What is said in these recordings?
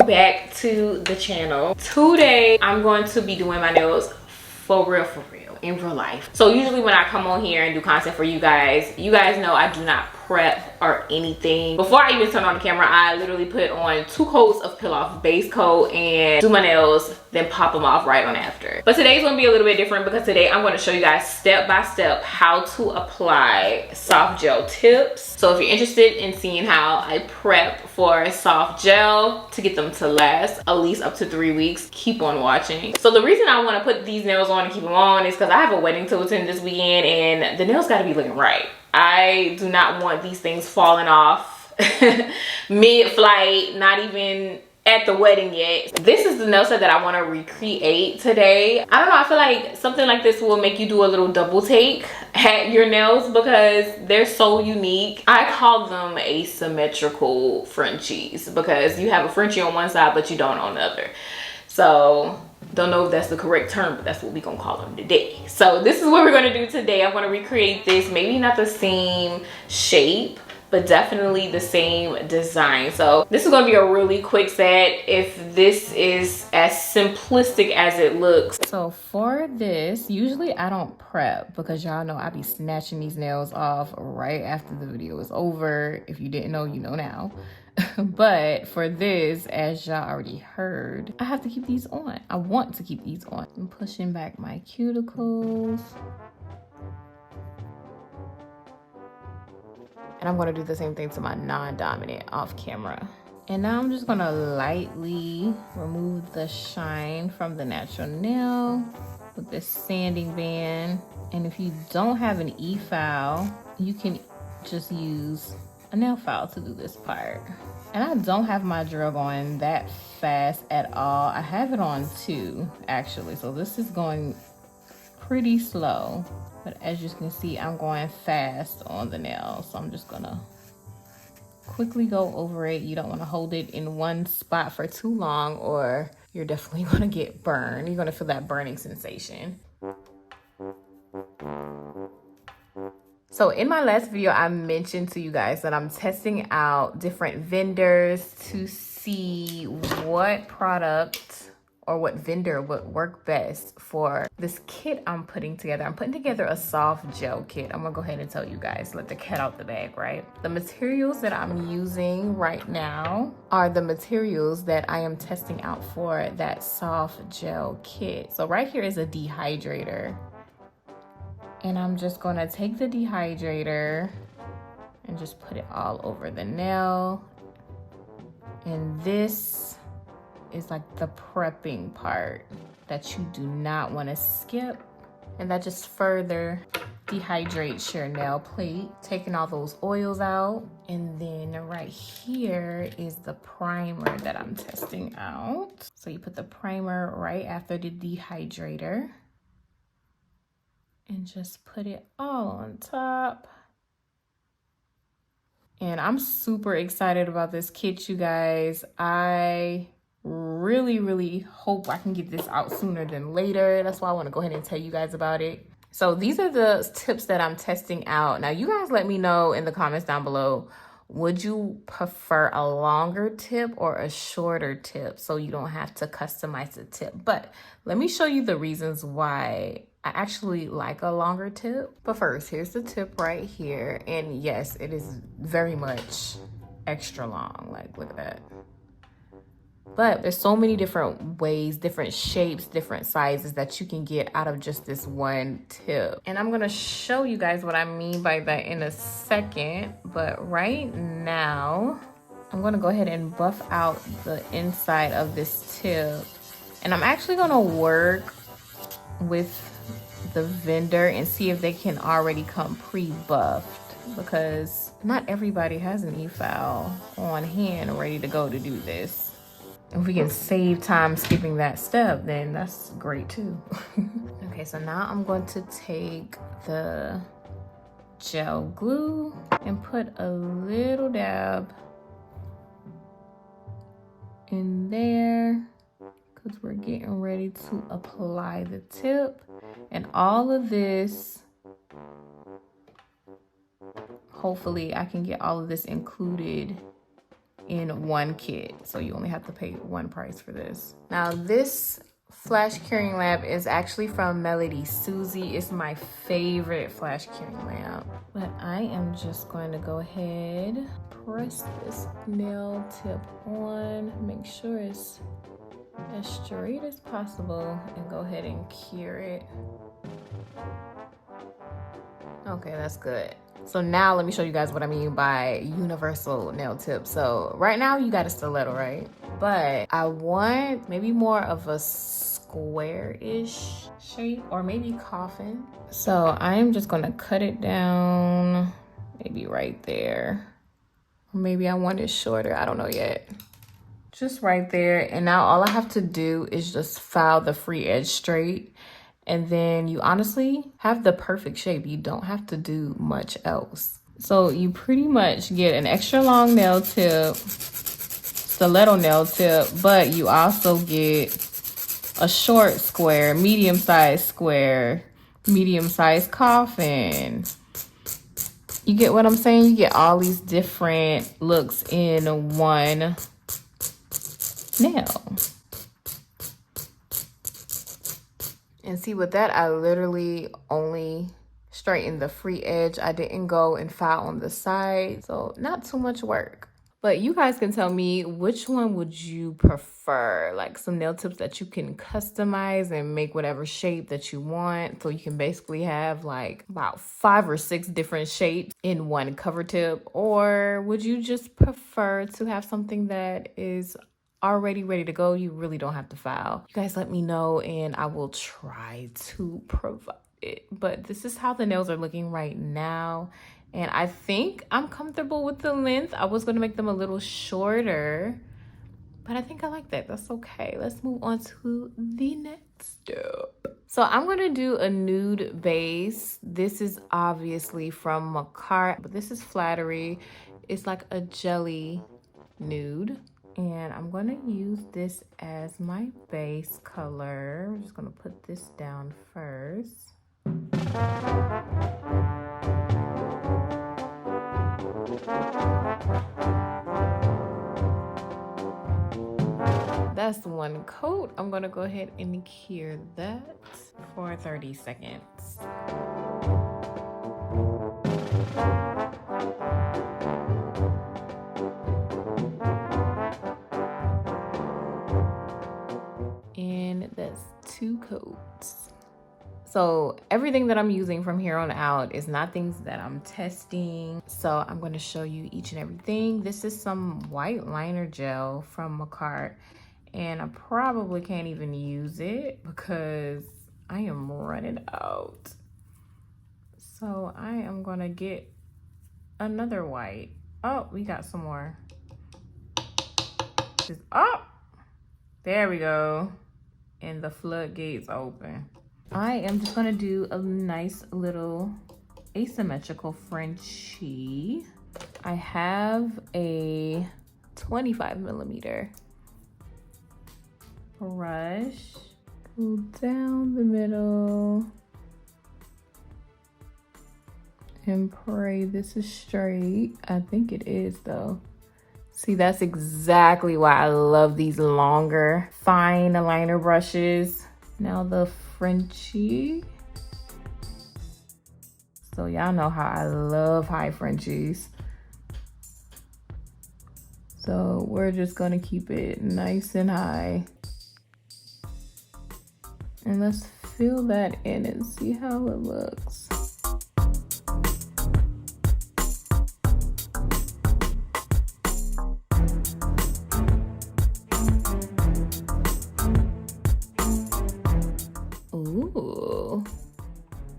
back to the channel. Today I'm going to be doing my nails for real in real life. So usually when I come on here and do content for you guys know I do not prep or anything. Before I even turn on the camera, I literally put on 2 coats of peel off base coat and do my nails, then pop them off right on after. But today's gonna be a little bit different because today I'm going to show you guys step by step how to apply soft gel tips. So if you're interested in seeing how I prep for soft gel to get them to last at least up to 3 weeks, keep on watching. So the reason I want to put these nails on and keep them on is because I have a wedding to attend this weekend and the nails got to be looking right. I do not want these things falling off mid-flight, not even at the wedding yet. This is the nail set that I want to recreate today. I don't know, I feel like something like this will make you do a little double take at your nails because they're so unique. I call them asymmetrical Frenchies because you have a Frenchie on one side but you don't on the other. So don't know if that's the correct term, but that's what we're gonna call them today. So this is what we're gonna do today. I'm gonna recreate this, maybe not the same shape, but definitely the same design. So this is gonna be a really quick set if this is as simplistic as it looks. So for this, usually I don't prep because y'all know I be snatching these nails off right after the video is over. If you didn't know, you know now. But for this, as y'all already heard, I have to keep these on. I want to keep these on. I'm pushing back my cuticles. And I'm gonna do the same thing to my non-dominant off camera. And now I'm just gonna lightly remove the shine from the natural nail with this sanding band. And if you don't have an e-file, you can just use a nail file to do this part. And I don't have my drill going that fast at all. I have it on 2 actually, so this is going pretty slow. But as you can see, I'm going fast on the nail. So I'm just gonna quickly go over it. You don't wanna hold it in one spot for too long or you're definitely gonna get burned. You're gonna feel that burning sensation. So in my last video, I mentioned to you guys that I'm testing out different vendors to see what product or what vendor would work best for this kit I'm putting together. I'm putting together a soft gel kit. I'm gonna go ahead and tell you guys, let the cat out the bag, right? The materials that I'm using right now are the materials that I am testing out for that soft gel kit. So right here is a dehydrator. And I'm just gonna take the dehydrator and just put it all over the nail. And this is like the prepping part that you do not want to skip. And that just further dehydrates your nail plate, taking all those oils out. And then right here is the primer that I'm testing out. So you put the primer right after the dehydrator. And just put it all on top. And I'm super excited about this kit, you guys. I really hope I can get this out sooner than later. That's why I want to go ahead and tell you guys about it. So these are the tips that I'm testing out. Now you guys let me know in the comments down below, would you prefer a longer tip or a shorter tip so you don't have to customize the tip? But let me show you the reasons why I actually like a longer tip. But first, here's the tip right here. And yes, it is very much extra long. Like, look at that. But there's so many different ways, different shapes, different sizes that you can get out of just this one tip. And I'm gonna show you guys what I mean by that in a second. But right now, I'm gonna go ahead and buff out the inside of this tip. And I'm actually gonna work with the vendor and see if they can already come pre-buffed because not everybody has an e-file on hand ready to go to do this. If we can save time skipping that step, then that's great too. Okay, so now I'm going to take the gel glue and put a little dab in there because we're getting ready to apply the tip. And all of this, hopefully I can get all of this included in one kit. So you only have to pay one price for this. Now this flash curing lamp is actually from Melody Susie. It's my favorite flash curing lamp. But I am just going to go ahead, press this nail tip on, make sure it's as straight as possible, and go ahead and cure it. Okay, that's good. So now let me show you guys what I mean by universal nail tip. So right now you got a stiletto, right? But I want maybe more of a square-ish shape, or maybe coffin. So I am just gonna cut it down, maybe right there. Or maybe I want it shorter, I don't know yet. Just right there. And now all I have to do is just file the free edge straight. And then you honestly have the perfect shape. You don't have to do much else. So you pretty much get an extra long nail tip, stiletto nail tip, but you also get a short square, medium-sized square, medium-sized coffin. You get what I'm saying? You get all these different looks in one nail. And see, with that, I literally only straightened the free edge. I didn't go and file on the side, so not too much work. But you guys can tell me, which one would you prefer? Like some nail tips that you can customize and make whatever shape that you want. So you can basically have like about 5 or 6 different shapes in one cover tip. Or would you just prefer to have something that is already ready to go? You really don't have to file. You guys let me know and I will try to provide it. But this is how the nails are looking right now. And I think I'm comfortable with the length. I was gonna make them a little shorter, but I think I like that. That's okay. Let's move on to the next step. So I'm gonna do a nude base. This is obviously from Makart, but this is Flattery. It's like a jelly nude. And I'm gonna use this as my base color. I'm just gonna put this down first. That's one coat. I'm gonna go ahead and cure that for 30 seconds. And that's 2 coats. So everything that I'm using from here on out is not things that I'm testing. So I'm going to show you each and everything. This is some white liner gel from Makart, and I probably can't even use it because I am running out. So I am going to get another white. Oh, we got some more. Oh, there we go. And the floodgates open. I am just gonna do a nice little asymmetrical Frenchie. I have a 25mm brush. Go down the middle and pray this is straight. I think it is though. See, that's exactly why I love these longer, fine liner brushes. Now the Frenchie. So y'all know how I love high Frenchies. So we're just gonna keep it nice and high. And let's fill that in and see how it looks. Ooh,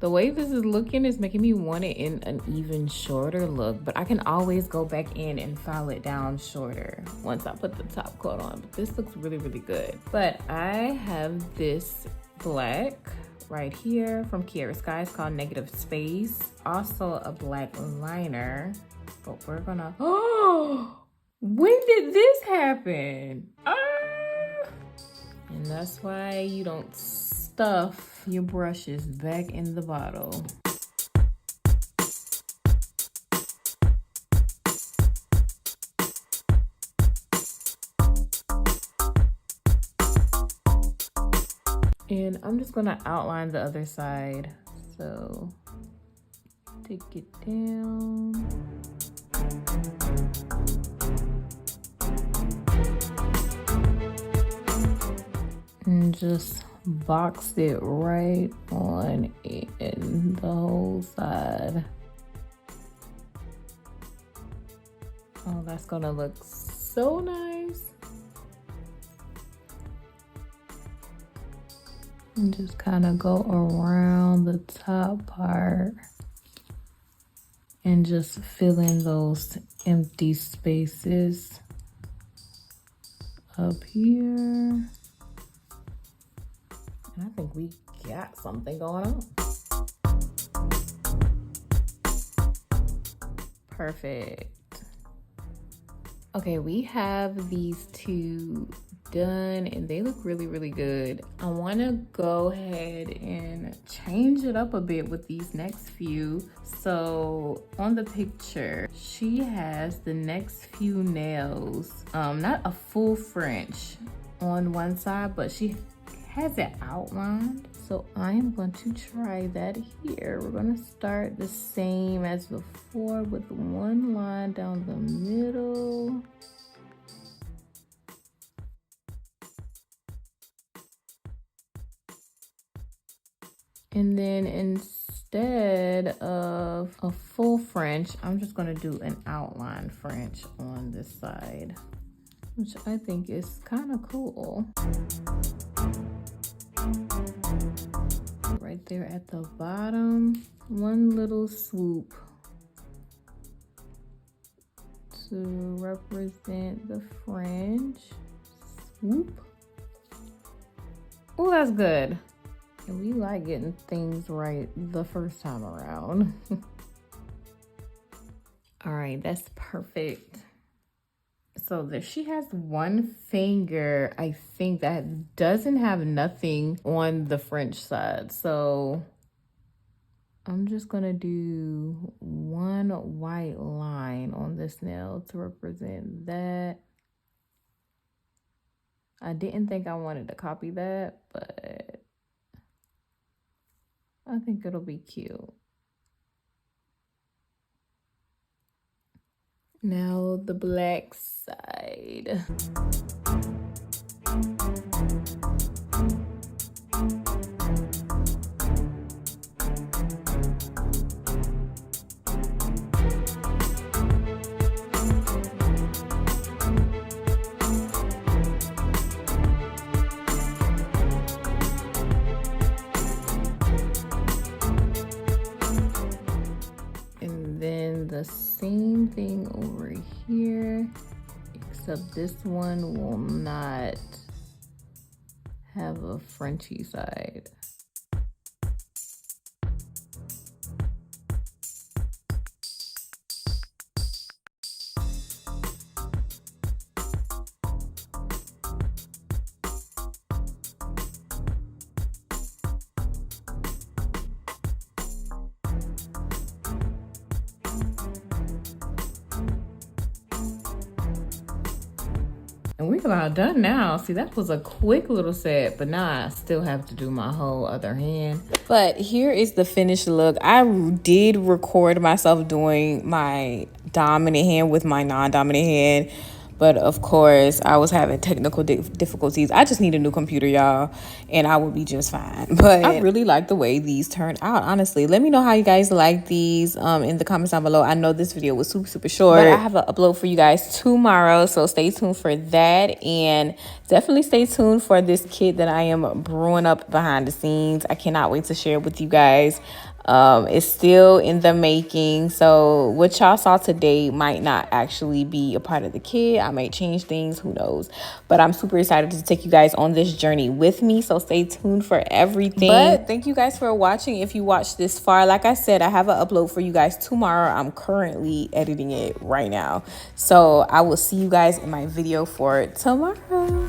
the way this is looking is making me want it in an even shorter look, but I can always go back in and file it down shorter once I put the top coat on. But this looks really, really good. But I have this black right here from Kiara Sky. It's called Negative Space. Also a black liner, but we're gonna, oh, when did this happen? And that's why you don't stuff your brushes back in the bottle. And I'm just gonna outline the other side. So take it down. And just box it right on in the whole side. Oh, that's gonna look so nice. And just kind of go around the top part and just fill in those empty spaces up here. And I think we got something going on. Perfect. Okay, we have these two done and they look really, really good. I want to go ahead and change it up a bit with these next few. So on the picture, she has the next few nails, not a full French on one side, but she has it outlined. So I'm going to try that here. We're going to start the same as before with one line down the middle. And then instead of a full French, I'm just going to do an outline French on this side, which I think is kind of cool. Right there at the bottom, one little swoop to represent the French. Swoop. Oh, that's good. And we like getting things right the first time around. All right, that's perfect. So there, she has one finger, I think, that doesn't have nothing on the French side. So I'm just gonna do one white line on this nail to represent that. I didn't think I wanted to copy that, but I think it'll be cute. Now the black side. The same thing over here, except this one will not have a Frenchy side. And we're about done now. See, that was a quick little set, but now I still have to do my whole other hand. But here is the finished look. I did record myself doing my dominant hand with my non-dominant hand. But of course, I was having technical difficulties. I just need a new computer, y'all, and I will be just fine. But I really like the way these turned out, honestly. Let me know how you guys like these in the comments down below. I know this video was super, super short, but I have an upload for you guys tomorrow, so stay tuned for that. And definitely stay tuned for this kit that I am brewing up behind the scenes. I cannot wait to share it with you guys. It's still in the making, so what y'all saw today might not actually be a part of the kit. I might change things, who knows, but I'm super excited to take you guys on this journey with me, so stay tuned for everything. But thank you guys for watching. If you watched this far, like I said, I have an upload for you guys tomorrow. I'm currently editing it right now, so I will see you guys in my video for tomorrow.